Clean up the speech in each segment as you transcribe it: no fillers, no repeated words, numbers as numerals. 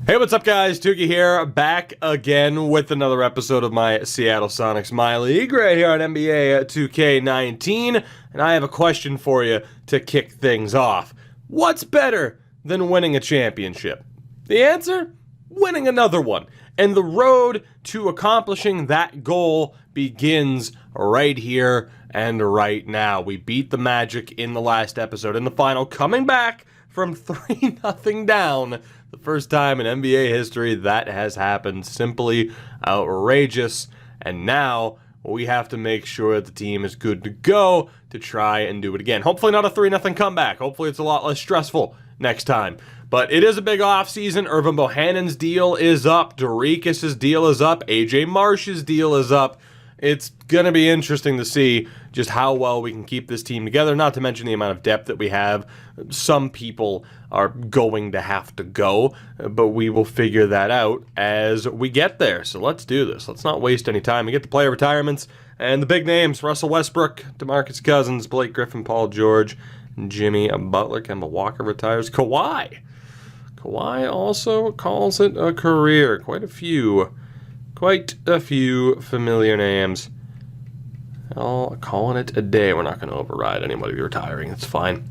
Hey, what's up, guys? Tukey here, back again with another episode of my Seattle Sonics My League right here on NBA 2K19, and I have a question for you to kick things off. What's better than winning a championship? The answer? Winning another one. And the road to accomplishing that goal begins right here and right now. We beat the Magic in the last episode in the final, coming back from 3-0 down. The first time in NBA history that has happened. Simply outrageous. And now we have to make sure that the team is good to go to try and do it again. Hopefully not a 3-0 comeback. Hopefully it's a lot less stressful next time. But it is a big offseason. Bohannon's deal is up. Dourekas' deal is up. AJ Marsh's deal is up. It's going to be interesting to see just how well we can keep this team together, not to mention the amount of depth that we have. Some people are going to have to go, but we will figure that out as we get there. So let's do this. Let's not waste any time. We get the player retirements and the big names: Russell Westbrook, DeMarcus Cousins, Blake Griffin, Paul George, Jimmy Butler, Kemba Walker retires. Kawhi also calls it a career. Quite a few familiar names. All calling it a day. We're not going to override anybody retiring. It's fine.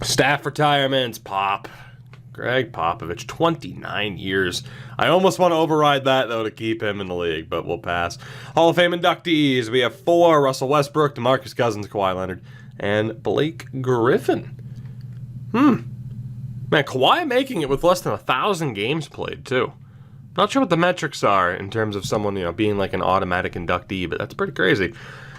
Staff retirements. Greg Popovich, 29 years. I almost want to override that, though, to keep him in the league, but we'll pass. Hall of Fame inductees. We have 4. Russell Westbrook, DeMarcus Cousins, Kawhi Leonard, and Blake Griffin. Man, Kawhi making it with less than 1,000 games played, too. Not sure what the metrics are in terms of someone, being like an automatic inductee, but that's pretty crazy.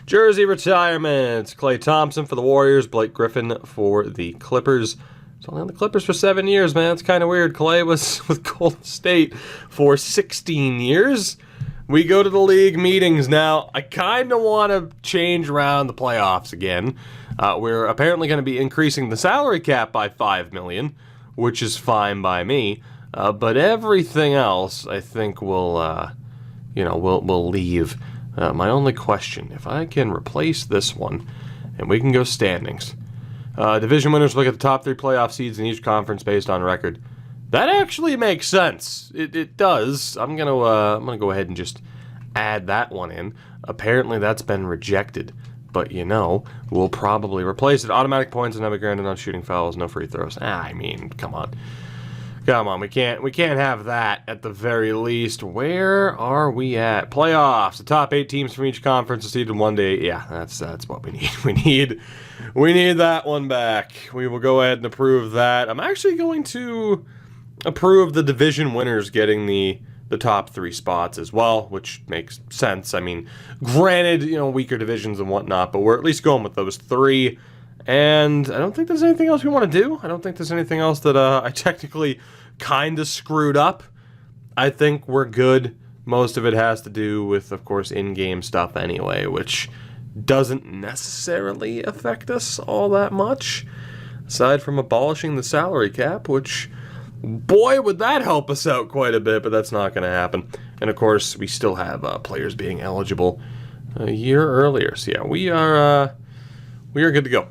Jersey retirements. Klay Thompson for the Warriors, Blake Griffin for the Clippers. He's only on the Clippers for 7 years, man. That's kind of weird. Klay was with Golden State for 16 years. We go to the league meetings now. I kind of want to change around the playoffs again. We're apparently going to be increasing the salary cap by $5 million, which is fine by me. But everything else, I think, will leave. My only question, if I can replace this one, and we can go standings. Division winners look at the top 3 playoff seeds in each conference based on record. That actually makes sense. It does. I'm gonna go ahead and just add that one in. Apparently that's been rejected. But we'll probably replace it. Automatic points and never granted on shooting fouls, no free throws. Come on. We can't have that at the very least. Where are we at? Playoffs. The top 8 teams from each conference are seeded 1 to 8. Yeah, that's what we need. We need that one back. We will go ahead and approve that. I'm actually going to approve the division winners getting the top 3 spots as well, which makes sense. I mean, granted, weaker divisions and whatnot, but we're at least going with those 3. And I don't think there's anything else we want to do. I don't think there's anything else that I technically kind of screwed up. I think we're good. Most of it has to do with, of course, in-game stuff anyway, which doesn't necessarily affect us all that much, aside from abolishing the salary cap, which, boy, would that help us out quite a bit, but that's not going to happen. And, of course, we still have players being eligible a year earlier. So, yeah, we are good to go.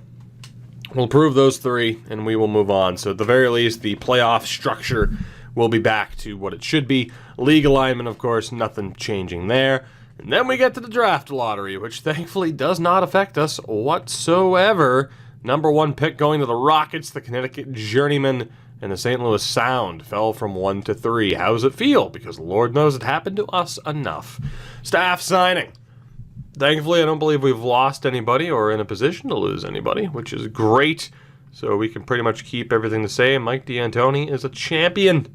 We'll approve those 3, and we will move on. So at the very least, the playoff structure will be back to what it should be. League alignment, of course, nothing changing there. And then we get to the draft lottery, which thankfully does not affect us whatsoever. Number 1 pick going to the Rockets, the Connecticut Journeymen, and the St. Louis Sound fell from 1 to 3. How does it feel? Because Lord knows it happened to us enough. Staff signing. Thankfully, I don't believe we've lost anybody or in a position to lose anybody, which is great. So we can pretty much keep everything the same. Mike D'Antoni is a champion.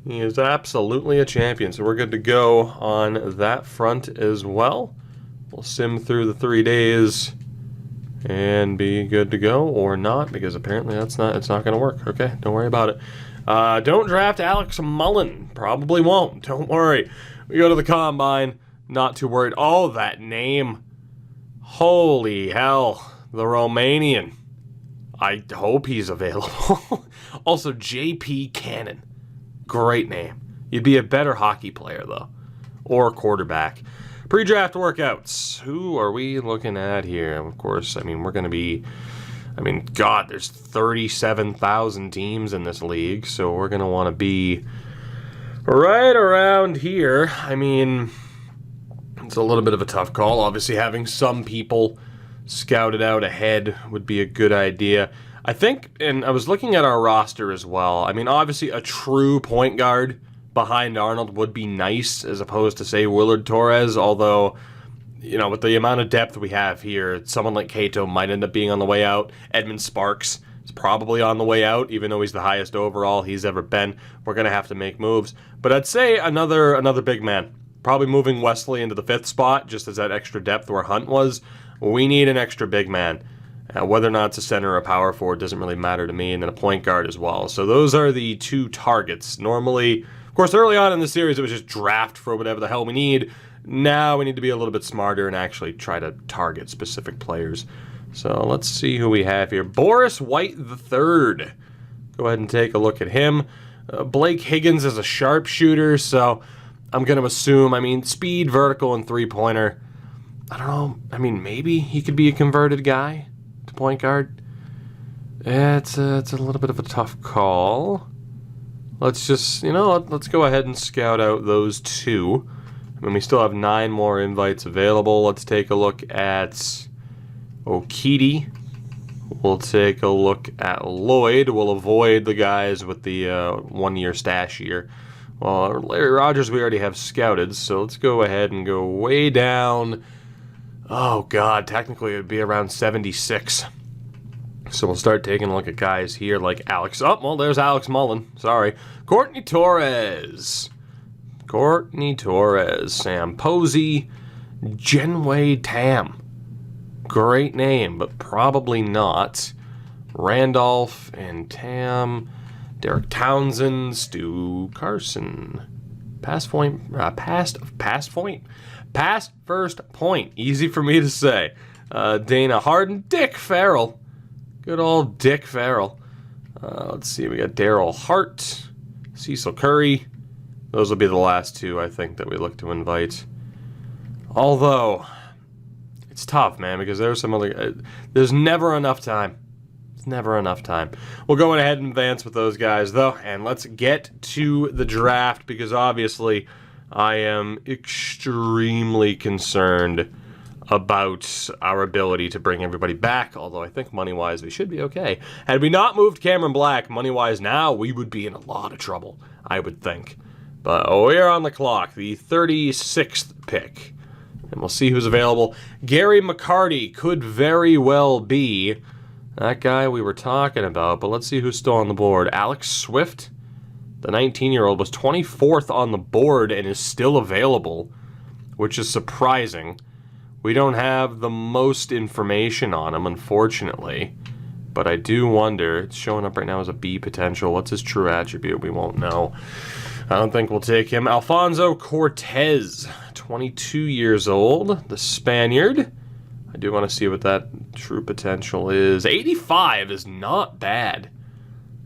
He is absolutely a champion. So we're good to go on that front as well. We'll sim through the 3 days and be good to go, or not, because apparently it's not going to work. Okay, don't worry about it. Don't draft Alex Mullen. Probably won't. Don't worry. We go to the Combine. Not too worried. Oh, that name. Holy hell. The Romanian. I hope he's available. Also, J.P. Cannon. Great name. You'd be a better hockey player, though. Or quarterback. Pre-draft workouts. Who are we looking at here? Of course, we're going to be... God, there's 37,000 teams in this league, so we're going to want to be Right around here, I mean, it's a little bit of a tough call. Obviously, having some people scouted out ahead would be a good idea. I think, and I was looking at our roster as well. I mean, obviously, a true point guard behind Arnold would be nice, as opposed to, say, Willard Torres, although, you know, with the amount of depth we have here, someone like Cato might end up being on the way out. Edmund Sparks is probably on the way out, even though he's the highest overall he's ever been. We're going to have to make moves. But I'd say another big man. Probably moving Wesley into the 5th spot, just as that extra depth where Hunt was. We need an extra big man. Whether or not it's a center or a power forward doesn't really matter to me, and then a point guard as well. So those are the 2 targets. Normally, of course, early on in the series, it was just draft for whatever the hell we need. Now we need to be a little bit smarter and actually try to target specific players. So let's see who we have here. Boris White III. Go ahead and take a look at him. Blake Higgins is a sharpshooter, so I'm going to assume, I mean, speed, vertical, and three-pointer. I don't know. I mean, maybe he could be a converted guy to point guard. It's a little bit of a tough call. Let's just, let's go ahead and scout out those 2. I mean, we still have 9 more invites available. Let's take a look at Okiti. We'll take a look at Lloyd. We'll avoid the guys with the 1-year stash year. Well, Larry Rogers we already have scouted, so let's go ahead and go way down. Oh, God, technically it would be around 76. So we'll start taking a look at guys here like Alex. Oh, well, there's Alex Mullen. Sorry. Courtney Torres. Sam Posey. Genway Tam. Great name, but probably not. Randolph and Tam. Derek Townsend. Stu Carson. Past first point. Easy for me to say. Dana Harden. Dick Farrell. Good old Dick Farrell. Let's see. We got Daryl Hart. Cecil Curry. Those will be the last 2, I think, that we look to invite. Although, it's tough, man, because there's some other... there's never enough time. It's never enough time. We'll go ahead and advance with those guys, though, and let's get to the draft, because obviously I am extremely concerned about our ability to bring everybody back, although I think money-wise we should be okay. Had we not moved Cameron Black, money-wise now, we would be in a lot of trouble, I would think. But we're on the clock, the 36th pick. And we'll see who's available. Gary McCarty could very well be that guy we were talking about, but let's see who's still on the board. Alex Swift, the 19-year-old, was 24th on the board and is still available, which is surprising. We don't have the most information on him, unfortunately, but I do wonder. It's showing up right now as a B potential. What's his true attribute? We won't know. I don't think we'll take him. Alfonso Cortez, 22 years old, the Spaniard. I do want to see what that true potential is. 85 is not bad.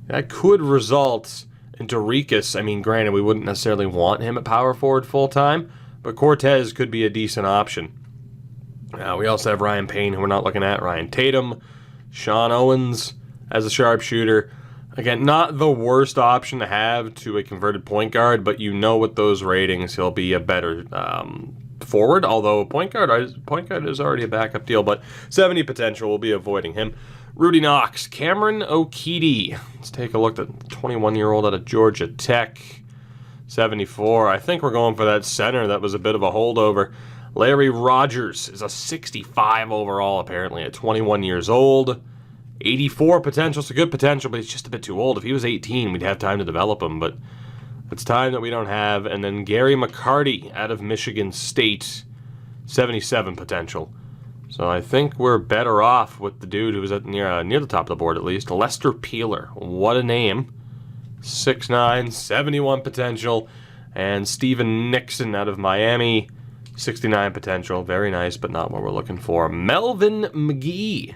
That could result in Dourekas. I mean, granted, we wouldn't necessarily want him at power forward full-time, but Cortez could be a decent option. We also have Ryan Payne, who we're not looking at. Ryan Tatum, Sean Owens as a sharpshooter. Again, not the worst option to have to a converted point guard, but you know with those ratings he'll be a better forward, although point guard is already a backup deal, but 70 potential, we'll be avoiding him. Rudy Knox, Cameron Okiti. Let's take a look at the 21-year-old out of Georgia Tech. 74. I think we're going for that center that was a bit of a holdover. Larry Rogers is a 65 overall, apparently, at 21 years old. 84 potential, so good potential, but he's just a bit too old. If he was 18, we'd have time to develop him, but it's time that we don't have. And then Gary McCarty out of Michigan State, 77 potential. So I think we're better off with the dude who was near the top of the board, at least. Lester Peeler, what a name. 6'9", 71 potential. And Steven Nixon out of Miami, 69 potential. Very nice, but not what we're looking for. Melvin McGee,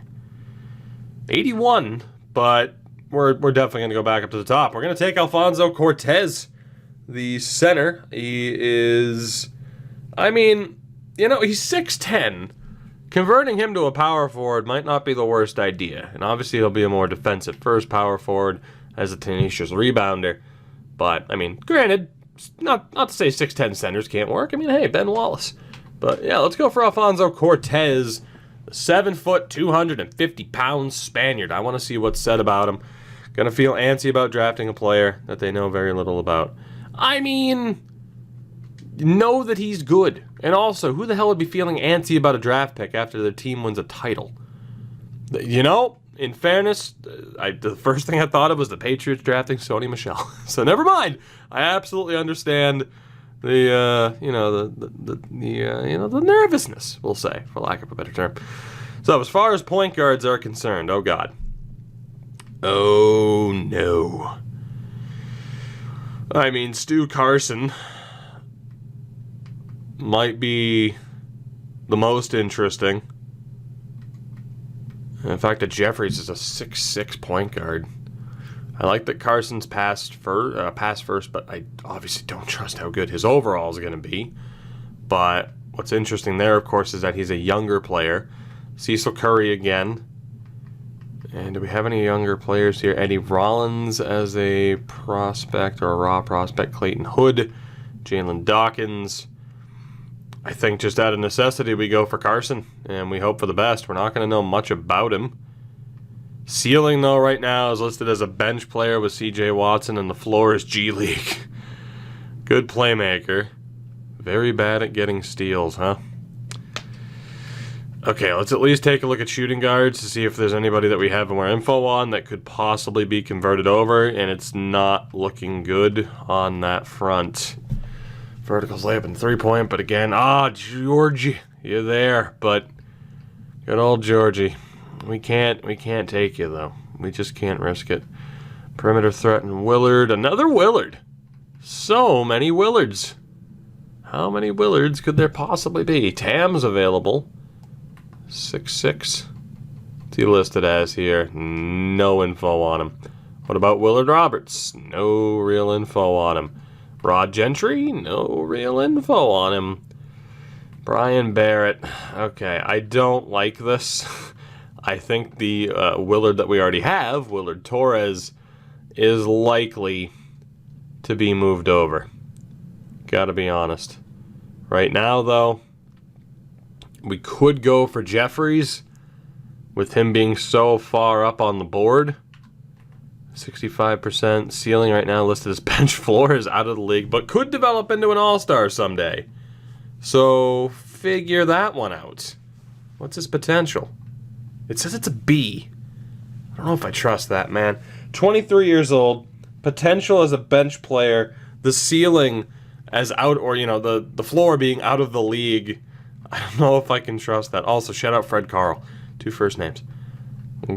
81, but we're definitely going to go back up to the top. We're going to take Alfonso Cortez, the center. He is, he's 6'10". Converting him to a power forward might not be the worst idea. And obviously he'll be a more defensive first power forward as a tenacious rebounder. But, granted, not to say 6'10 centers can't work. I mean, hey, Ben Wallace. But yeah, let's go for Alfonso Cortez, the 7 foot, 250 pound Spaniard. I want to see what's said about him. Gonna feel antsy about drafting a player that they know very little about. I mean, know that he's good. And also, who the hell would be feeling antsy about a draft pick after their team wins a title? You know, in fairness, the first thing I thought of was the Patriots drafting Sony Michel. So never mind. I absolutely understand the nervousness, we'll say, for lack of a better term. So as far as point guards are concerned, oh God. Oh no. I mean, Stu Carson might be the most interesting. In fact, Jeffries is a 6'6" point guard. I like that Carson's pass first, but I obviously don't trust how good his overall is going to be. But what's interesting there, of course, is that he's a younger player. Cecil Curry again. And do we have any younger players here? Eddie Rollins as a prospect or a raw prospect. Clayton Hood, Jalen Dawkins. I think just out of necessity we go for Carson, and we hope for the best. We're not going to know much about him. Ceiling, though, right now is listed as a bench player with C.J. Watson, and the floor is G League. Good playmaker. Very bad at getting steals, huh? Okay, let's at least take a look at shooting guards to see if there's anybody that we have more info on that could possibly be converted over, and it's not looking good on that front. Verticals layup and three-point, but again, Georgie, you're there, but good old Georgie. We can't take you, though. We just can't risk it. Perimeter threat and Willard. Another Willard. So many Willards. How many Willards could there possibly be? Tam's available. 6'6". What's he listed as here? No info on him. What about Willard Roberts? No real info on him. Rod Gentry? No real info on him. Brian Barrett. Okay, I don't like this. I think the Willard that we already have, Willard Torres, is likely to be moved over. Gotta be honest. Right now, though, we could go for Jeffries with him being so far up on the board. 65% ceiling right now listed as bench floor is out of the league, but could develop into an all-star someday. So figure that one out. What's his potential? It says it's a B. I don't know if I trust that, man. 23 years old, potential as a bench player, the ceiling as out, or the floor being out of the league. I don't know if I can trust that. Also, shout out Fred Carl. 2 first names.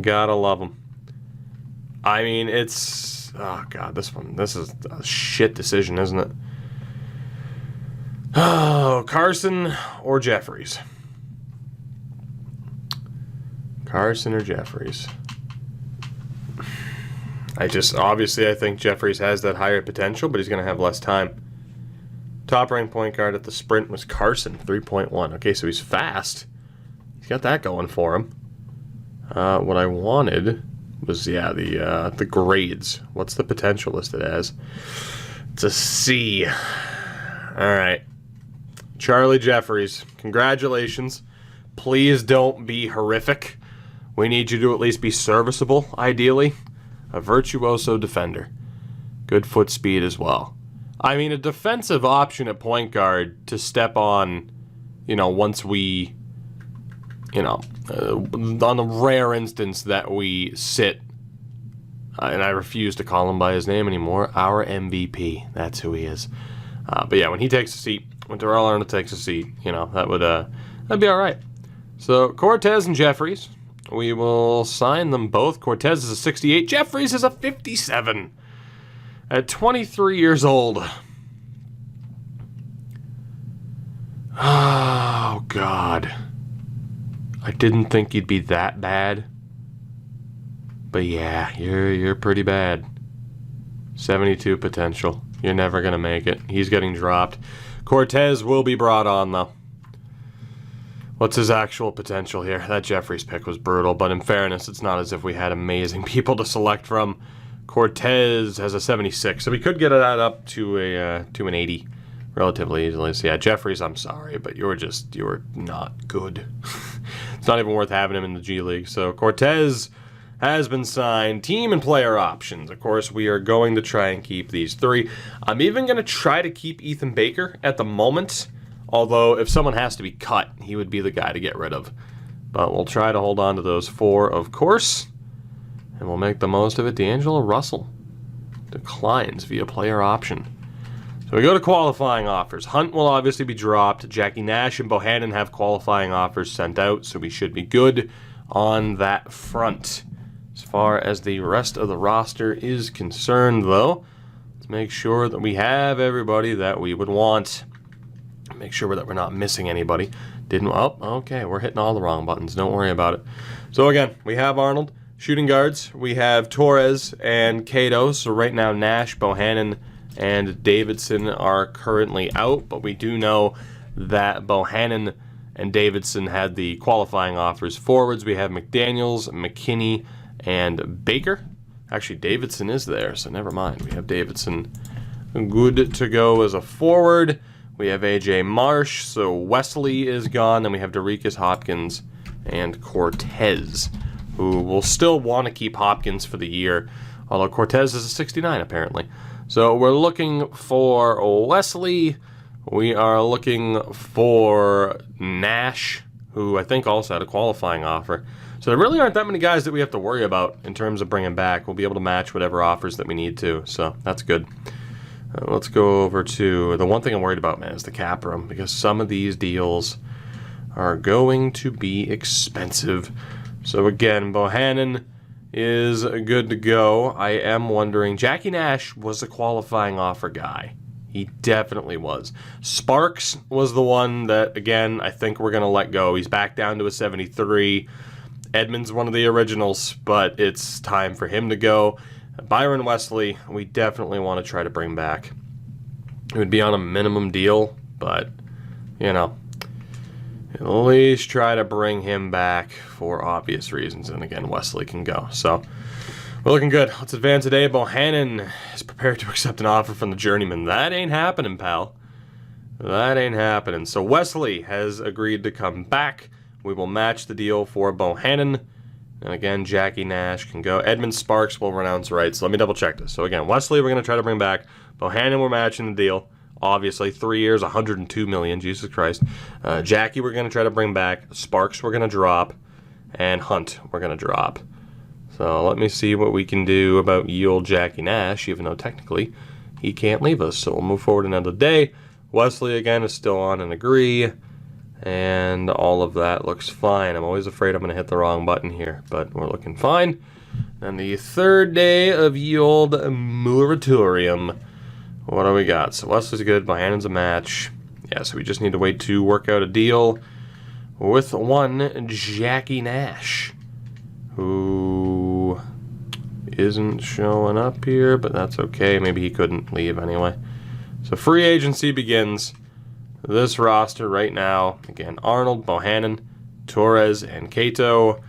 Gotta love him. I mean, it's... Oh, God, this is a shit decision, isn't it? Oh, Carson or Jeffries? Carson or Jeffries? Obviously, I think Jeffries has that higher potential, but he's going to have less time. Top-ranked point guard at the sprint was Carson, 3.1. Okay, so he's fast. He's got that going for him. What I wanted was, the grades. What's the potential listed as? It's a C. All right. Charlie Jeffries, congratulations. Please don't be horrific. We need you to at least be serviceable, ideally. A virtuoso defender. Good foot speed as well. I mean, a defensive option at point guard to step on, once we, on the rare instance that we sit, and I refuse to call him by his name anymore, our MVP. That's who he is. But yeah, when he takes a seat, when Darrell Arnold takes a seat, that'd be all right. So Cortez and Jeffries, we will sign them both. Cortez is a 68, Jeffries is a 57. At 23 years old. Oh, God. I didn't think you'd be that bad. But yeah, you're pretty bad. 72 potential. You're never going to make it. He's getting dropped. Cortez will be brought on, though. What's his actual potential here? That Jeffries pick was brutal, but in fairness, it's not as if we had amazing people to select from. Cortez has a 76, so we could get that up to an 80 relatively easily. So yeah, Jeffries, I'm sorry, but you're not good. It's not even worth having him in the G League. So Cortez has been signed. Team and player options. Of course, we are going to try and keep these 3. I'm even going to try to keep Ethan Baker at the moment, although if someone has to be cut, he would be the guy to get rid of. But we'll try to hold on to those 4, of course, and we'll make the most of it. D'Angelo Russell declines via player option. So we go to qualifying offers. Hunt will obviously be dropped. Jackie Nash and Bohannon have qualifying offers sent out, so we should be good on that front. As far as the rest of the roster is concerned, though, let's make sure that we have everybody that we would want. Make sure that we're not missing anybody. Oh, okay, we're hitting all the wrong buttons. Don't worry about it. So again, we have Arnold. Shooting guards, we have Torres and Cato. So right now, Nash, Bohannon, and Davidson are currently out, but we do know that Bohannon and Davidson had the qualifying offers. Forwards, we have McDaniels, McKinney, and Baker. Actually, Davidson is there, so never mind. We have Davidson good to go as a forward. We have AJ Marsh, so Wesley is gone. Then we have Dourekas, Hopkins, and Cortez, who will still want to keep Hopkins for the year, although Cortez is a 69 apparently. So we're looking for Wesley. We are looking for Nash, who I think also had a qualifying offer. So there really aren't that many guys that we have to worry about in terms of bringing back. We'll be able to match whatever offers that we need to, so that's good. Let's go over to the one thing I'm worried about, man, is the cap room, because some of these deals are going to be expensive. So again, Bohannon is good to go. I am wondering, Jackie Nash was a qualifying offer guy. He definitely was. Sparks was the one that, again, I think we're going to let go. He's back down to a 73. Edmund's one of the originals, but it's time for him to go. Byron Wesley, we definitely want to try to bring back. It would be on a minimum deal, but, you know, at least try to bring him back for obvious reasons. And again, Wesley can go. So we're looking good. Let's advance today. Bohannon is prepared to accept an offer from the Journeymen. That ain't happening, pal. That ain't happening. So Wesley has agreed to come back. We will match the deal for Bohannon. And again, Jackie Nash can go. Edmund Sparks will renounce rights. Let me double check this. So again, Wesley we're going to try to bring back. Bohannon we're matching the deal. Obviously, 3 years, $102 million. Jesus Christ. Jackie we're going to try to bring back. Sparks we're going to drop. And Hunt we're going to drop. So let me see what we can do about ye old Jackie Nash, even though technically he can't leave us. So we'll move forward another day. Wesley, again, is still on and agree. And all of that looks fine. I'm always afraid I'm going to hit the wrong button here, but we're looking fine. And the third day of ye old moratorium. What do we got? So Wesley's good. Bohannon's a match. Yeah, so we just need to wait to work out a deal with one Jackie Nash, who isn't showing up here, but that's okay. Maybe he couldn't leave anyway. So free agency begins. This roster right now, again, Arnold, Bohannon, Torres, and Cato.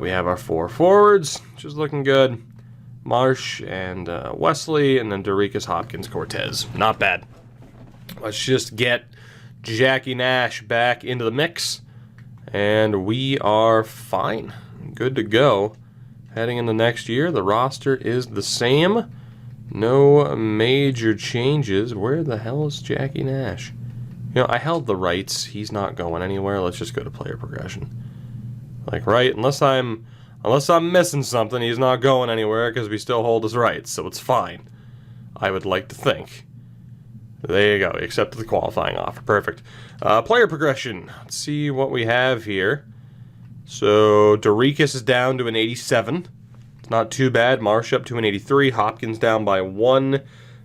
We have our 4 forwards, which is looking good. Marsh and Wesley, and then Dourekas, Hopkins, Cortez. Not bad. Let's just get Jackie Nash back into the mix, and we are fine. Good to go. Heading into next year, the roster is the same. No major changes. Where the hell is Jackie Nash? You know, I held the rights. He's not going anywhere. Let's just go to player progression. Like, right? Unless I'm missing something, he's not going anywhere because we still hold his rights, so it's fine. I would like to think. There you go. We accepted the qualifying offer. Perfect. Player progression. Let's see what we have here. So, Dourekas is down to an 87. It's not too bad. Marsh up to an 83. Hopkins down by 1.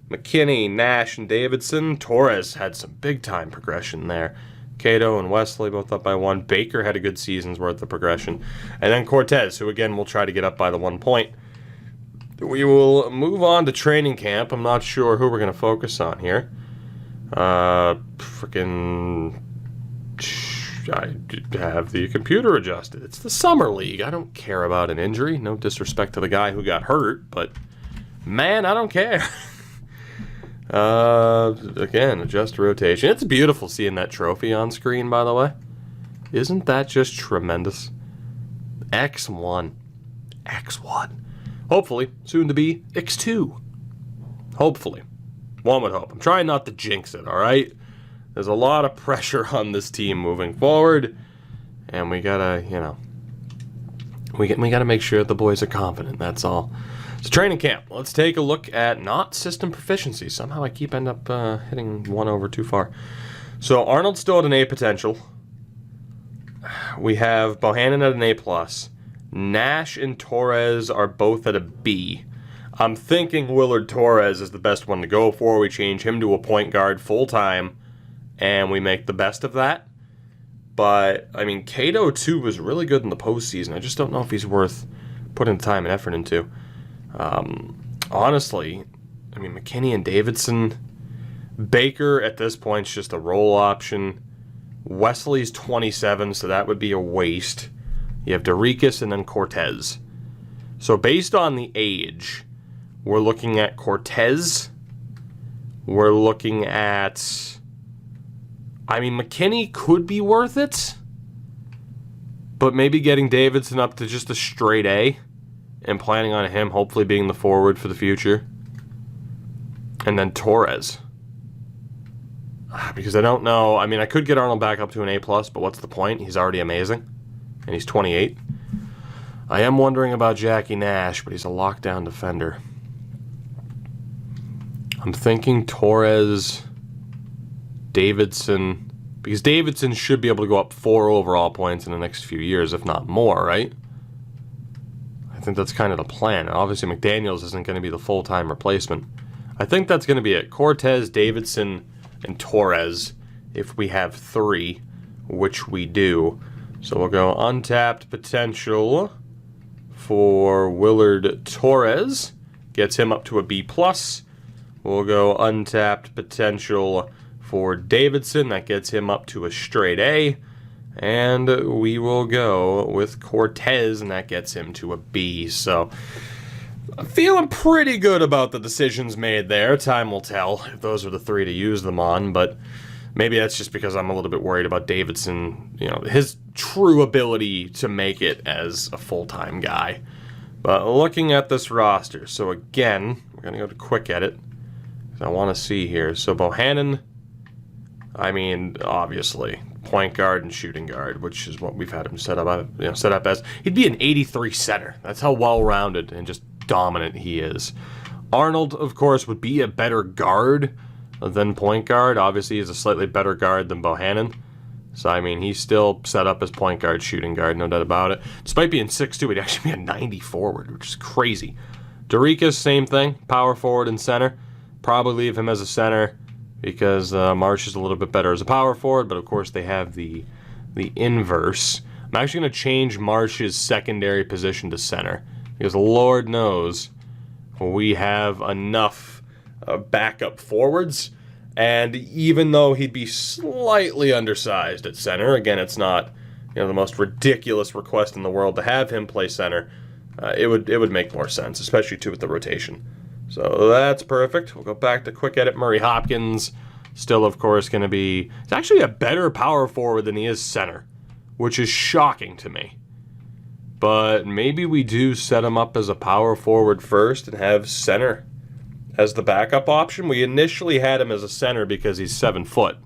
McKinney, Nash, and Davidson. Torres had some big-time progression there. Cato and Wesley both up by 1. Baker had a good season's worth of progression. And then Cortez, who again will try to get up by the 1 point. We will move on to training camp. I'm not sure who we're going to focus on here. I have the computer adjusted. It's the summer league. I don't care about an injury. No disrespect to the guy who got hurt, but Man, I don't care. Again, adjust rotation. It's beautiful seeing that trophy on screen, by the way. Isn't that just tremendous? X1. X1. Hopefully, soon to be X2. Hopefully. One would hope. I'm trying not to jinx it, alright? There's a lot of pressure on this team moving forward. And we gotta, you know, we gotta make sure the boys are confident, that's all. So training camp. Let's take a look at not system proficiency. Somehow I keep end up hitting one over too far. So Arnold's still at an A potential. We have Bohannon at an A+. Nash and Torres are both at a B. I'm thinking Willard Torres is the best one to go for. We change him to a point guard full-time, and we make the best of that. But, I mean, Cato, too, was really good in the postseason. I just don't know if he's worth putting time and effort into. Honestly, I mean, McKinney and Davidson. Baker, at this point, is just a roll option. Wesley's 27, so that would be a waste. You have Dourekas and then Coretz. So based on the age, we're looking at Coretz. We're looking at... I mean, McKinney could be worth it. But maybe getting Davidson up to just a straight A. And planning on him hopefully being the forward for the future. And then Torres. Because I don't know. I mean, I could get Arnold back up to an A+, but what's the point? He's already amazing. And he's 28. I am wondering about Jackie Nash, but he's a lockdown defender. I'm thinking Torres, Davidson, because Davidson should be able to go up 4 overall points in the next few years, if not more, right? I think that's kind of the plan. And obviously, McDaniels isn't going to be the full-time replacement. I think that's going to be it. Coretz, Davidson, and Torres, if we have 3, which we do. So we'll go untapped potential for Willard Torres. Gets him up to a B+. We'll go untapped potential for Davidson. That gets him up to a straight A. And we will go with Coretz, and that gets him to a B. So I'm feeling pretty good about the decisions made there. Time will tell if those are the 3 to use them on, but maybe that's just because I'm a little bit worried about Davidson, you know, his true ability to make it as a full-time guy. But looking at this roster, so again, we're going to go to quick edit, because I want to see here. So Bohannon, I mean, obviously, point guard and shooting guard, which is what we've had him set up as. He'd be an 83 center. That's how well-rounded and just dominant he is. Arnold, of course, would be a better guard than point guard. Obviously, he's a slightly better guard than Bohannon. So, I mean, he's still set up as point guard, shooting guard, no doubt about it. Despite being 6'2", he'd actually be a 90 forward, which is crazy. Dourekas, same thing, power forward and center. Probably leave him as a center because Marsh is a little bit better as a power forward, but of course they have the inverse. I'm actually going to change Marsh's secondary position to center because Lord knows we have enough backup forwards. And even though he'd be slightly undersized at center, again, it's not, you know, the most ridiculous request in the world to have him play center. It would make more sense, especially too with the rotation. So that's perfect. We'll go back to quick edit. Murray Hopkins, still of course going to be, he's actually a better power forward than he is center, which is shocking to me. But maybe we do set him up as a power forward first and have center as the backup option. We initially had him as a center because he's 7 foot.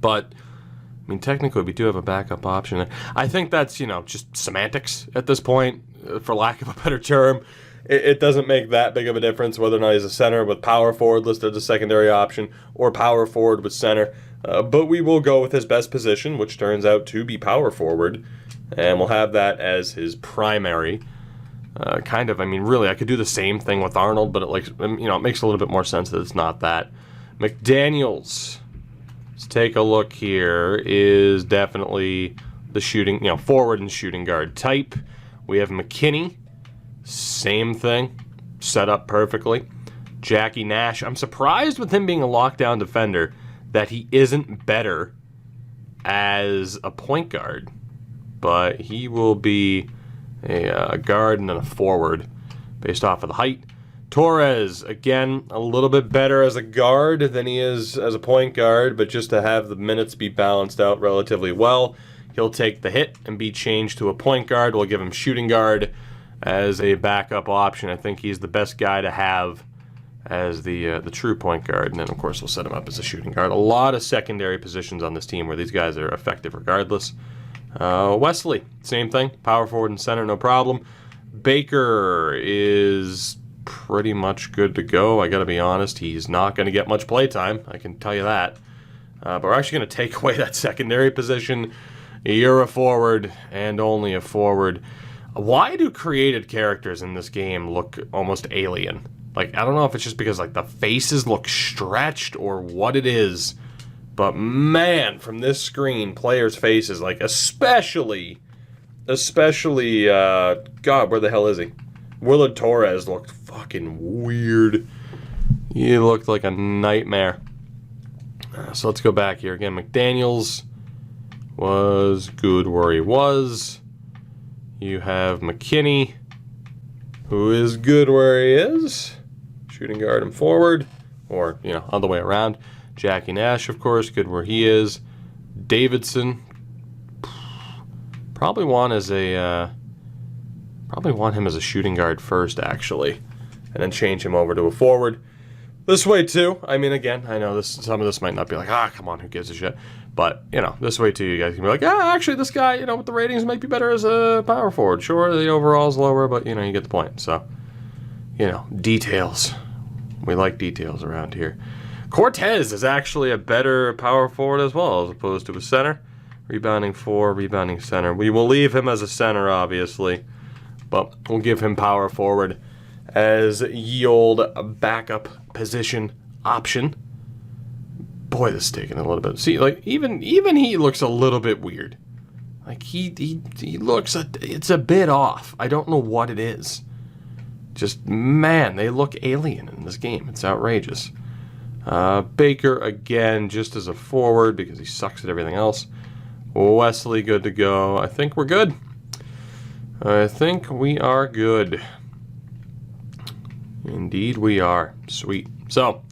But, I mean, technically we do have a backup option. I think that's, you know, just semantics at this point, for lack of a better term. It doesn't make that big of a difference whether or not he's a center with power forward listed as a secondary option or power forward with center. But we will go with his best position, which turns out to be power forward. And we'll have that as his primary. Kind of, I mean, really, I could do the same thing with Arnold, but it makes a little bit more sense that it's not that. McDaniels, let's take a look here, is definitely the shooting, forward and shooting guard type. We have McKinney, same thing, set up perfectly. Jackie Nash, I'm surprised with him being a lockdown defender that he isn't better as a point guard, but he will be a guard and then a forward based off of the height. Torres, again, a little bit better as a guard than he is as a point guard, but just to have the minutes be balanced out relatively well, he'll take the hit and be changed to a point guard. We'll give him shooting guard as a backup option. I think he's the best guy to have as the true point guard, and then of course we'll set him up as a shooting guard. A lot of secondary positions on this team where these guys are effective regardless. Wesley, same thing, power forward and center, no problem. Baker is pretty much good to go. I gotta be honest, he's not going to get much play time, I can tell you that. But we're actually going to take away that secondary position. You're a forward and only a forward. Why do created characters in this game look almost alien? Like, I don't know if it's just because like the faces look stretched or what it is, but man, from this screen, players' faces, like especially, God, where the hell is he? Willard Torres looked fucking weird. He looked like a nightmare. So let's go back here again. McDaniels was good where he was. You have McKinney, who is good where he is. Shooting guard and forward, or, you know, other way around. Jackie Nash, of course, good where he is. Davidson, probably want him as a shooting guard first, actually, and then change him over to a forward. This way too. I mean, again, I know some of this might not be like, come on, who gives a shit? But, you know, this way too, you guys can be like, actually, this guy, you know, with the ratings might be better as a power forward. Sure, the overall's lower, but, you know, you get the point. So, you know, details. We like details around here. Coretz is actually a better power forward as well, as opposed to a center. Rebounding 4, rebounding center. We will leave him as a center, obviously, but we'll give him power forward as ye old backup position option. Boy, this is taking a little bit. See, like, even he looks a little bit weird. Like, he looks, it's a bit off. I don't know what it is. Just, man, they look alien in this game. It's outrageous. Baker, again, just as a forward because he sucks at everything else. Wesley, good to go. I think we're good. I think we are good. Indeed we are. Sweet. So,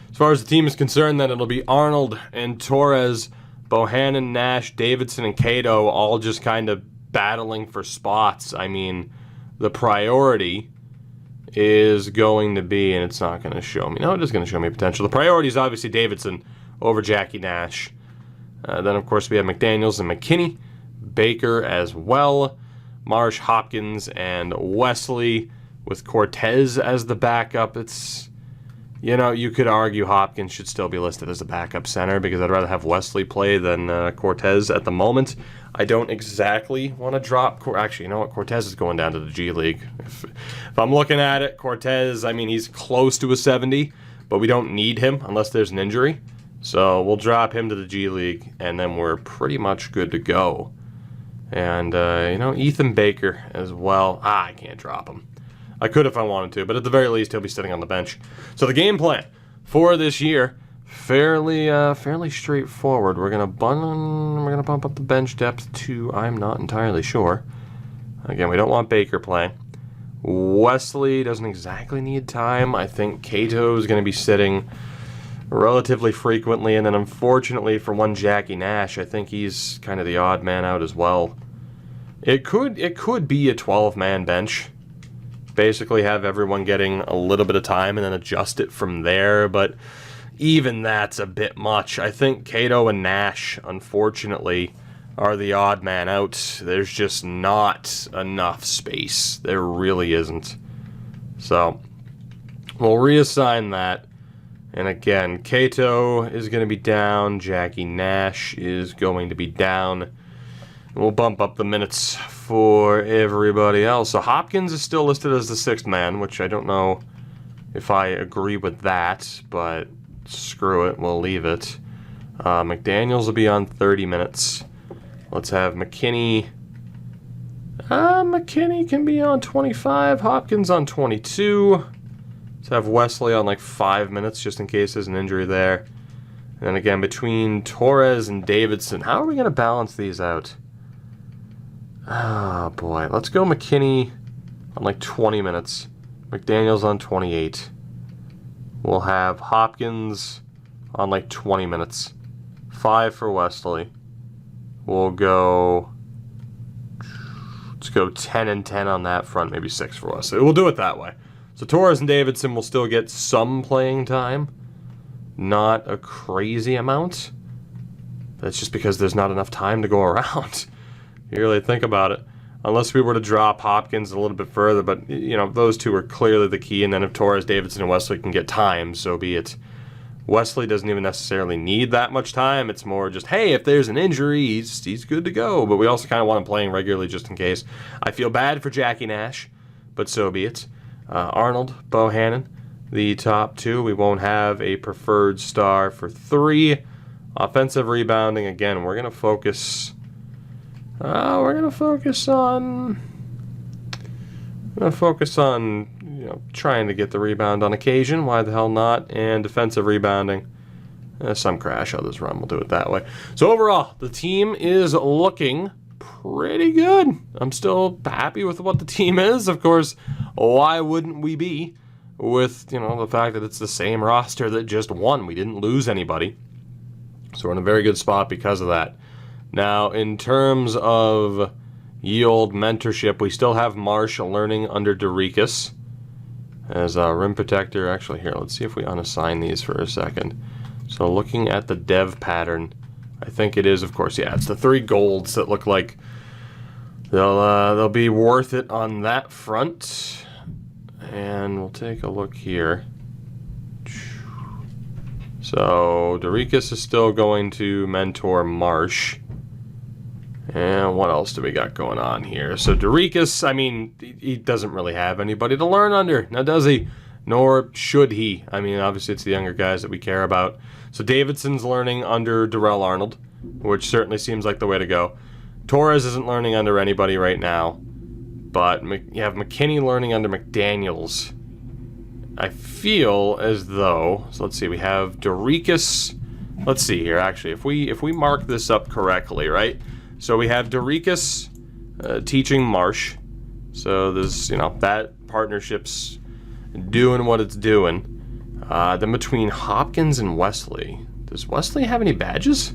as far as the team is concerned, then it'll be Arnold and Torres, Bohannon, Nash, Davidson, and Cato all just kind of battling for spots. I mean, the priority is going to be, and it's not going to show me. No, it is going to show me potential. The priority is obviously Davidson over Jackie Nash. Then, of course, we have McDaniels and McKinney, Baker as well, Marsh, Hopkins, and Wesley, with Coretz as the backup. It's, you know, you could argue Hopkins should still be listed as a backup center because I'd rather have Wesley play than Coretz at the moment. I don't exactly want to drop... Actually, you know what? Coretz is going down to the G League. If I'm looking at it, Coretz, I mean, he's close to a 70, but we don't need him unless there's an injury. So we'll drop him to the G League, and then we're pretty much good to go. And, you know, Ethan Baker as well. I can't drop him. I could if I wanted to, but at the very least, he'll be sitting on the bench. So the game plan for this year, fairly straightforward. We're gonna bump up the bench depth to, I'm not entirely sure. Again, we don't want Baker playing. Wesley doesn't exactly need time. I think Cato is going to be sitting relatively frequently, and then unfortunately for one Jackie Nash, I think he's kind of the odd man out as well. It could be a 12-man bench. Basically have everyone getting a little bit of time and then adjust it from there, but even that's a bit much. I think Cato and Nash, unfortunately, are the odd man out. There's just not enough space. There really isn't. So, we'll reassign that. And again, Cato is going to be down. Jackie Nash is going to be down. We'll bump up the minutes for everybody else. So Hopkins is still listed as the 6th man, which I don't know if I agree with that, but screw it, we'll leave it. McDaniels will be on 30 minutes. Let's have McKinney. McKinney can be on 25. Hopkins on 22. Let's have Wesley on like 5 minutes, just in case there's an injury there. And then again, between Torres and Davidson, how are we going to balance these out? Oh, boy. Let's go McKinney on like 20 minutes. McDaniels on 28. We'll have Hopkins on like 20 minutes. 5 for Wesley. We'll go... Let's go 10 and 10 on that front, maybe 6 for Wesley. We'll do it that way. So Torres and Davidson will still get some playing time. Not a crazy amount. That's just because there's not enough time to go around. You really think about it. Unless we were to drop Hopkins a little bit further, but, you know, those two are clearly the key. And then if Torres, Davidson, and Wesley can get time, so be it. Wesley doesn't even necessarily need that much time. It's more just, hey, if there's an injury, he's good to go. But we also kind of want him playing regularly just in case. I feel bad for Jackie Nash, but so be it. Arnold, Bohannon, the top two. We won't have a preferred star for 3. Offensive rebounding, again, we're going to focus on you know, trying to get the rebound on occasion. Why the hell not? And defensive rebounding. Some crash, others run. We'll do it that way. So overall, the team is looking pretty good. I'm still happy with what the team is. Of course, why wouldn't we be with, you know, the fact that it's the same roster that just won? We didn't lose anybody. So we're in a very good spot because of that. Now, in terms of yield mentorship, we still have Marsh learning under Dourekas as a rim protector. Actually, here, let's see if we unassign these for a second. So looking at the dev pattern, I think it is, of course, yeah, it's the 3 golds that look like they'll be worth it on that front. And we'll take a look here. So Dourekas is still going to mentor Marsh. And what else do we got going on here? So Dourekas, I mean, he doesn't really have anybody to learn under, now does he? Nor should he. I mean, obviously it's the younger guys that we care about. So Davidson's learning under Arnold, which certainly seems like the way to go. Torres isn't learning under anybody right now. But you have McKinney learning under McDaniels. I feel as though, so let's see, we have Dourekas. Let's see here, actually, if we mark this up correctly, right? So we have Dourekas teaching Marsh. So there's, you know, that partnership's doing what it's doing. Then between Hopkins and Wesley, does Wesley have any badges?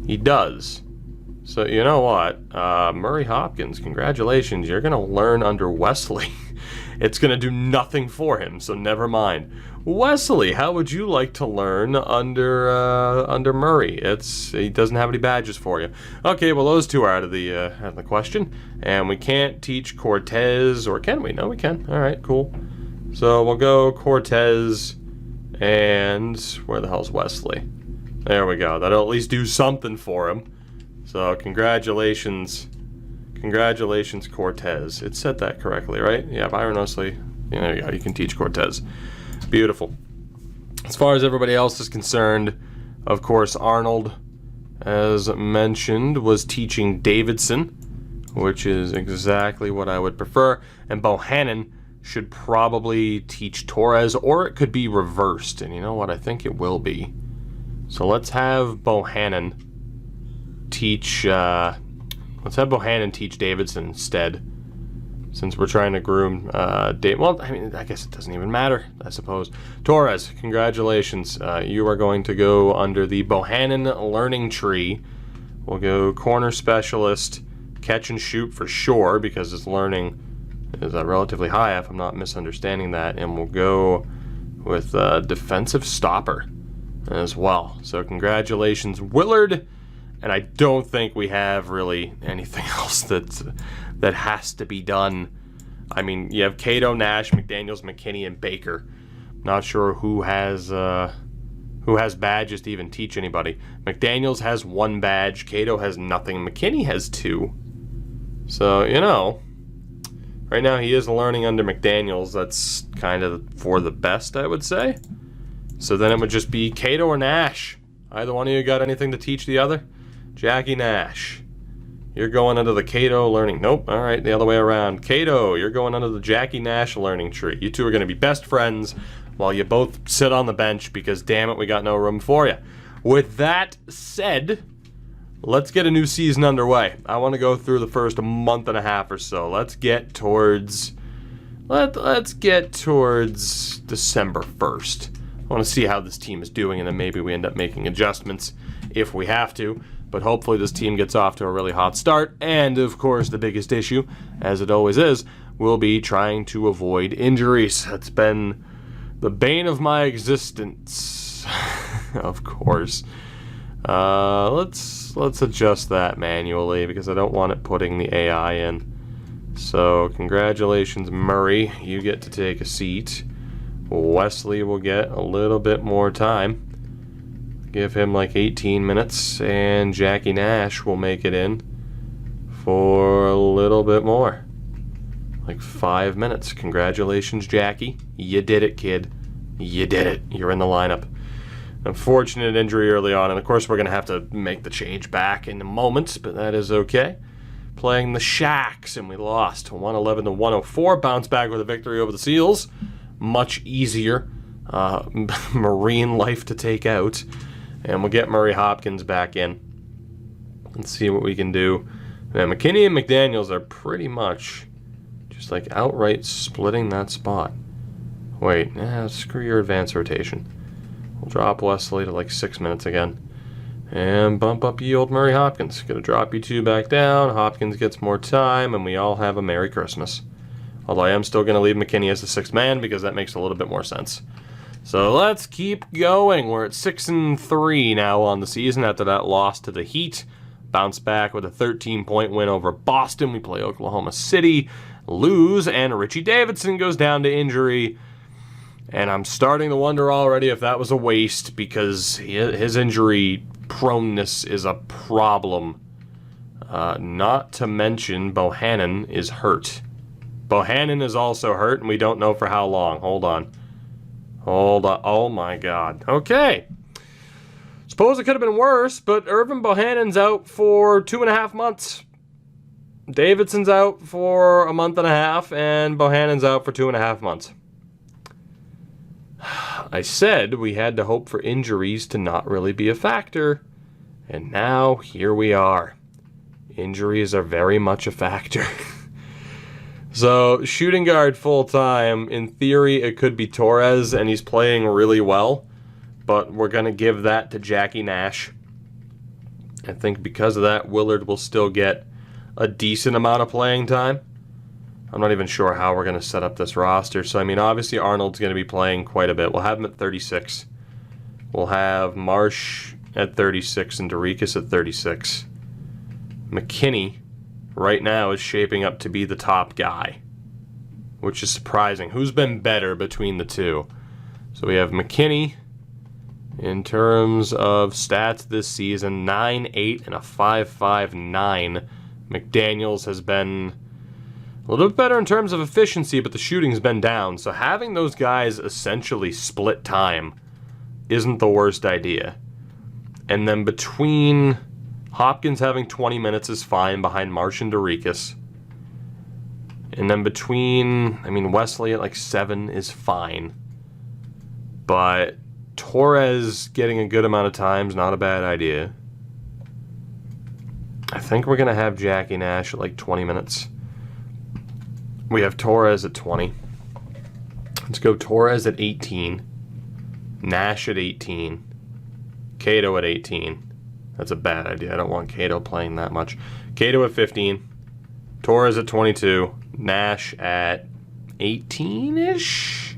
He does. So you know what? Murray Hopkins, congratulations. You're going to learn under Wesley. It's going to do nothing for him, so never mind. Wesley, how would you like to learn under Murray? He doesn't have any badges for you. Okay, well those two are out of the question, and we can't teach Coretz, or can we? No, we can. All right, cool. So we'll go Coretz, and where the hell's Wesley? There we go. That'll at least do something for him. So congratulations. Congratulations, Coretz. It said that correctly, right? Yeah, Byron Osley. Yeah, there you go. You can teach Coretz. Beautiful. As far as everybody else is concerned, of course, Arnold, as mentioned, was teaching Davidson, which is exactly what I would prefer. And Bohannon should probably teach Torres, or it could be reversed. And you know what? I think it will be. So let's have Bohannon teach... let's have Bohannon teach Davidson instead, since we're trying to groom Dave. Well, I mean, I guess it doesn't even matter, I suppose. Torres, congratulations. You are going to go under the Bohannon learning tree. We'll go corner specialist, catch and shoot for sure, because his learning is relatively high, if I'm not misunderstanding that. And we'll go with defensive stopper as well. So congratulations, Willard. And I don't think we have really anything else that has to be done. I mean, you have Cato, Nash, McDaniels, McKinney, and Baker. Not sure who has badges to even teach anybody. McDaniels has 1 badge. Cato has nothing. McKinney has 2. So, you know, right now he is learning under McDaniels. That's kind of for the best, I would say. So then it would just be Cato or Nash. Either one of you got anything to teach the other? Jackie Nash, you're going under the Cato learning. Nope, all right, the other way around. Cato, you're going under the Jackie Nash learning tree. You two are going to be best friends while you both sit on the bench because, damn it, we got no room for you. With that said, let's get a new season underway. I want to go through the first month and a half or so. Let's get towards let's get towards December 1st. I want to see how this team is doing, and then maybe we end up making adjustments if we have to. But hopefully this team gets off to a really hot start. And, of course, the biggest issue, as it always is, will be trying to avoid injuries. That's been the bane of my existence, of course. Let's adjust that manually because I don't want it putting the AI in. So, congratulations, Murray. You get to take a seat. Wesley will get a little bit more time. Give him like 18 minutes, and Jackie Nash will make it in for a little bit more. Like 5 minutes. Congratulations, Jackie. You did it, kid. You did it. You're in the lineup. Unfortunate injury early on, and of course we're going to have to make the change back in a moment, but that is okay. Playing the Shacks, and we lost 111-104. Bounce back with a victory over the Seals. Much easier marine life to take out. And we'll get Murray Hopkins back in and see what we can do. Man, McKinney and McDaniels are pretty much just like outright splitting that spot. Wait, screw your advanced rotation. We'll drop Wesley to like 6 minutes again. And bump up old Murray Hopkins. Gonna drop you two back down. Hopkins gets more time, and we all have a Merry Christmas. Although I am still going to leave McKinney as the sixth man because that makes a little bit more sense. So let's keep going. We're at 6-3 now on the season after that loss to the Heat. Bounce back with a 13-point win over Boston. We play Oklahoma City, lose, and Richie Davidson goes down to injury. And I'm starting to wonder already if that was a waste because his injury proneness is a problem. Not to mention Bohannon is hurt. Bohannon is also hurt, and we don't know for how long. Hold on. Oh, my God. Okay. Suppose it could have been worse, but Irvin Bohannon's out for 2.5 months. Davidson's out for a month and a half, and Bohannon's out for 2.5 months. I said we had to hope for injuries to not really be a factor, and now here we are. Injuries are very much a factor. So, shooting guard full-time, in theory, it could be Torres, and he's playing really well. But we're going to give that to Jackie Nash. I think because of that, Willard will still get a decent amount of playing time. I'm not even sure how we're going to set up this roster. So, I mean, obviously, Arnold's going to be playing quite a bit. We'll have him at 36. We'll have Marsh at 36 and Dourekas at 36. McKinney right now is shaping up to be the top guy, which is surprising. Who's been better between the two? So we have McKinney in terms of stats this season, 9.8 and a 5.59. McDaniels has been a little bit better in terms of efficiency, but the shooting's been down. So having those guys essentially split time isn't the worst idea. And then between Hopkins having 20 minutes is fine behind Marsh and Dourekas. And then between, Wesley at like 7 is fine. But Torres getting a good amount of time is not a bad idea. I think we're going to have Jackie Nash at like 20 minutes. We have Torres at 20. Let's go Torres at 18. Nash at 18. Cato at 18. That's a bad idea. I don't want Cato playing that much. Cato at 15. Torres at 22. Nash at 18-ish?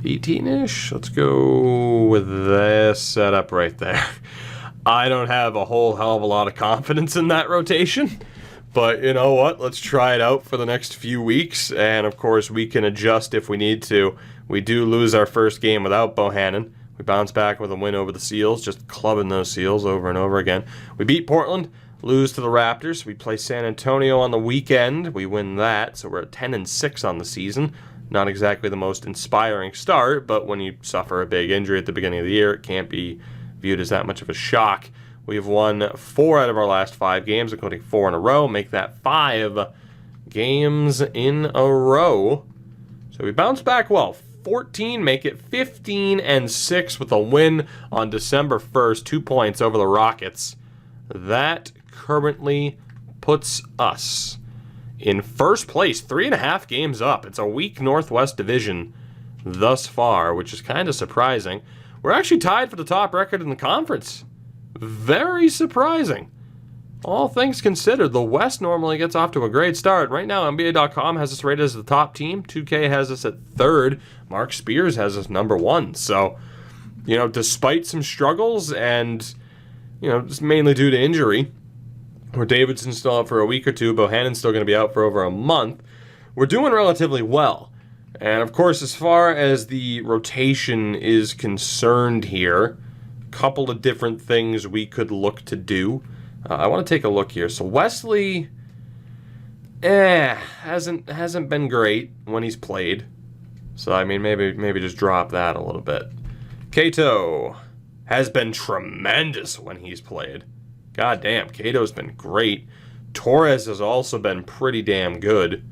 18-ish? Let's go with this setup right there. I don't have a whole hell of a lot of confidence in that rotation. But you know what? Let's try it out for the next few weeks. And, of course, we can adjust if we need to. We do lose our first game without Bohannon. We bounce back with a win over the Seals, just clubbing those Seals over and over again. We beat Portland, lose to the Raptors. We play San Antonio on the weekend. We win that, so we're at 10-6 on the season. Not exactly the most inspiring start, but when you suffer a big injury at the beginning of the year, it can't be viewed as that much of a shock. We've won 4 out of our last 5 games, including 4 in a row. Make that 5 games in a row. So we bounce back well. 14, make it 15-6 with a win on December 1st, 2 points over the Rockets. That currently puts us in first place, 3.5 games up. It's a weak Northwest division thus far, which is kind of surprising. We're actually tied for the top record in the conference. Very surprising. All things considered, the West normally gets off to a great start. Right now, NBA.com has us rated as the top team. 2K has us at third. Mark Spears has us number 1. So, you know, despite some struggles and, you know, just mainly due to injury, where Davidson's still out for a week or two, Bohannon's still going to be out for over a month, we're doing relatively well. And, of course, as far as the rotation is concerned here, a couple of different things we could look to do. I want to take a look here. So Wesley, hasn't been great when he's played. So I mean, maybe just drop that a little bit. Cato has been tremendous when he's played. God damn, Cato's been great. Torres has also been pretty damn good.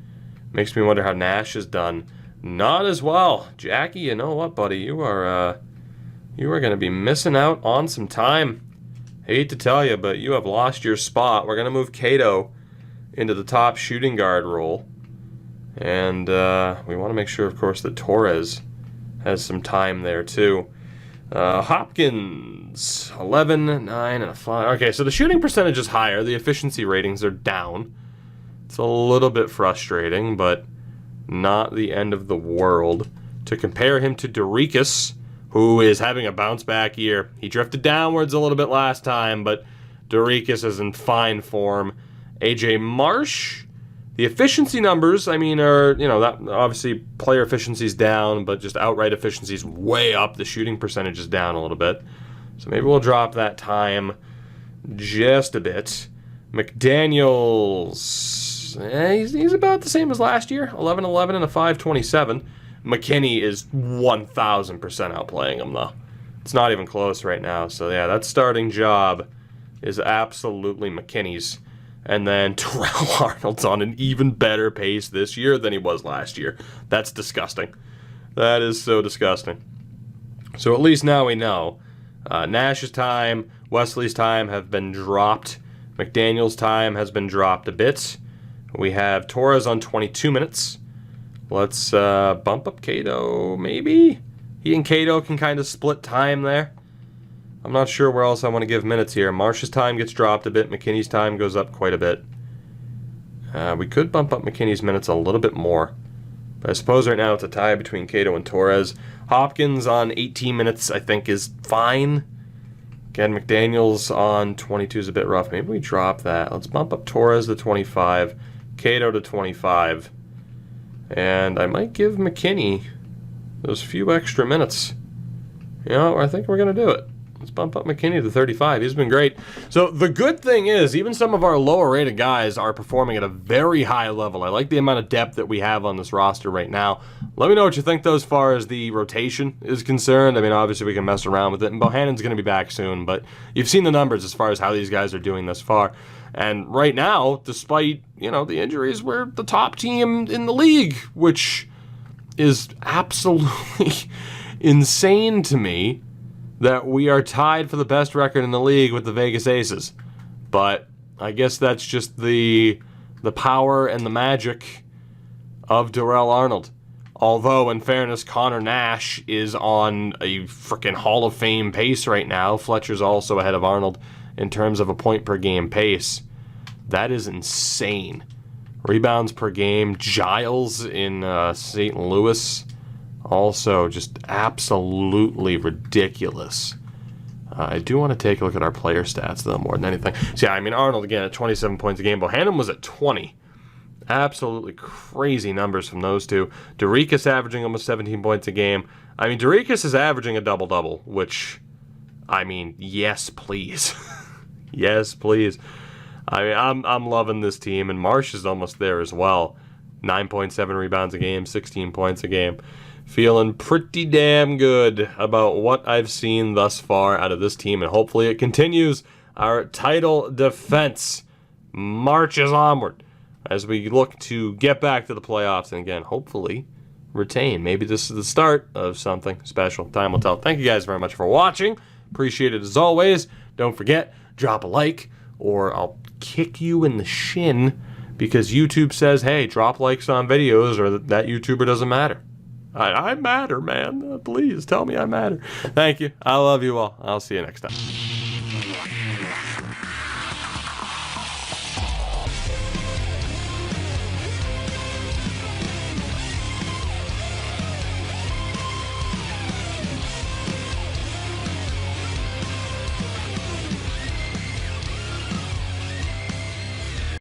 Makes me wonder how Nash has done. Not as well. Jackie, you know what, buddy? You are going to be missing out on some time. Hate to tell you, but you have lost your spot. We're going to move Cato into the top shooting guard role. And we want to make sure, of course, that Torres has some time there, too. Hopkins, 11, 9, and a 5. Okay, so the shooting percentage is higher. The efficiency ratings are down. It's a little bit frustrating, but not the end of the world. To compare him to Dourekas, who is having a bounce-back year. He drifted downwards a little bit last time, but Dourekas is in fine form. AJ Marsh, the efficiency numbers, I mean, are, you know, that obviously player efficiency's down, but just outright efficiency's way up. The shooting percentage is down a little bit. So maybe we'll drop that time just a bit. McDaniels, he's about the same as last year. 11-11 and a 5.27. McKinney is 1,000% outplaying him, though. It's not even close right now. So, yeah, that starting job is absolutely McKinney's. And then Terrell Arnold's on an even better pace this year than he was last year. That's disgusting. That is so disgusting. So at least now we know. Nash's time, Wesley's time have been dropped. McDaniels' time has been dropped a bit. We have Torres on 22 minutes. Let's bump up Cato, maybe? He and Cato can kind of split time there. I'm not sure where else I want to give minutes here. Marsh's time gets dropped a bit. McKinney's time goes up quite a bit. We could bump up McKinney's minutes a little bit more. But I suppose right now it's a tie between Cato and Torres. Hopkins on 18 minutes, I think, is fine. Again, McDaniels on 22 is a bit rough. Maybe we drop that. Let's bump up Torres to 25. Cato to 25. And I might give McKinney those few extra minutes. You know, I think we're going to do it. Let's bump up McKinney to 35. He's been great. So the good thing is, even some of our lower-rated guys are performing at a very high level. I like the amount of depth that we have on this roster right now. Let me know what you think, though, as far as the rotation is concerned. I mean, obviously, we can mess around with it, and Bohannon's going to be back soon, but you've seen the numbers as far as how these guys are doing thus far. And right now, despite, you know, the injuries, we're the top team in the league, which is absolutely insane to me that we are tied for the best record in the league with the Vegas Aces. But I guess that's just the power and the magic of Darrell Arnold. Although, in fairness, Connor Nash is on a freaking Hall of Fame pace right now. Fletcher's also ahead of Arnold in terms of a point-per-game pace. That is insane. Rebounds per game. Giles in St. Louis, also just absolutely ridiculous. I do want to take a look at our player stats, though, more than anything. So, yeah, I mean, Arnold, again, at 27 points a game. Bohannon was at 20. Absolutely crazy numbers from those two. Dourekas averaging almost 17 points a game. I mean, Dourekas is averaging a double-double, which, I mean, yes, please. Yes, please. I mean, I'm loving this team, and Marsh is almost there as well. 9.7 rebounds a game, 16 points a game. Feeling pretty damn good about what I've seen thus far out of this team, and hopefully it continues. Our title defense marches onward as we look to get back to the playoffs and, again, hopefully retain. Maybe this is the start of something special. Time will tell. Thank you guys very much for watching. Appreciate it as always. Don't forget, drop a like, or I'll kick you in the shin because YouTube says, hey, drop likes on videos or that YouTuber doesn't matter. I matter, man. Please tell me I matter. Thank you. I love you all. I'll see you next time.